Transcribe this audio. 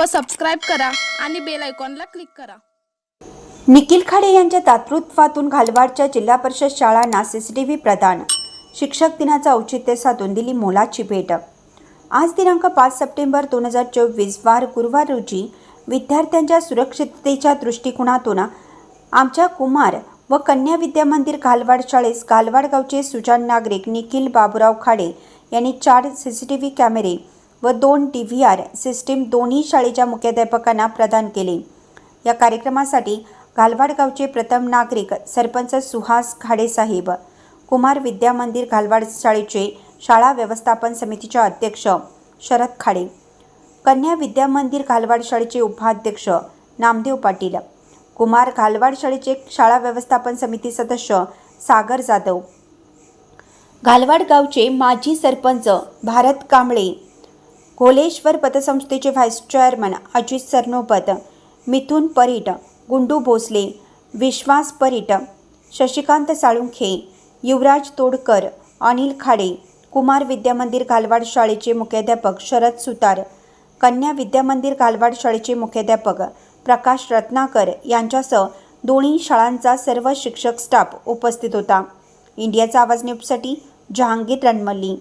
व सबस्क्राईब करा आणि बेल आयकॉनला क्लिक करा। निखिल खाडे यांच्या दातृत्वातून घालवाडच्या जिल्हा परिषद शाळांना सीसीटीव्ही प्रदान। शिक्षक दिनाचा औचित्य साधून दिली मोलाची भेट। आज दिनांक 5 सप्टेंबर 2024 वार गुरुवार रोजी विद्यार्थ्यांच्या सुरक्षिततेच्या दृष्टिकोनातून आमच्या कुमार व कन्या विद्यामंदिर घालवाड शाळेस घालवाड गावचे सुजाण नागरिक निखिल बाबूराव खाडे यांनी 4 सीसीटीव्ही कॅमेरे व 2 DVR सिस्टीम दोन्ही शाळेच्या मुख्याध्यापकांना प्रदान केले। या कार्यक्रमासाठी घालवाड गावचे प्रथम नागरिक सरपंच सुहास खाडे साहेब, कुमार विद्यामंदिर घालवाड शाळेचे शाळा व्यवस्थापन समितीचे अध्यक्ष शरद खाडे, कन्या विद्यामंदिर घालवाड शाळेचे उपाध्यक्ष नामदेव पाटील, कुमार घालवाड शाळेचे शाळा व्यवस्थापन समिती सदस्य सागर जाधव, घालवाड गावचे माजी सरपंच भारत कांबळे, घोलेश्वर पतसंस्थेचे व्हाईस चेअरमन अजित सरनोबत, मिथुन परीट, गुंडू भोसले, विश्वास परीट, शशिकांत साळुंखे, युवराज तोडकर, अनिल खाडे, कुमार विद्यामंदिर घालवाड शाळेचे मुख्याध्यापक शरद सुतार, कन्या विद्यामंदिर घालवाड शाळेचे मुख्याध्यापक प्रकाश रत्नाकर यांच्यासह दोन्ही शाळांचा सर्व शिक्षक स्टाफ उपस्थित होता। इंडियाचा आवाज न्यूजसाठी जहांगीर रणमल्ली।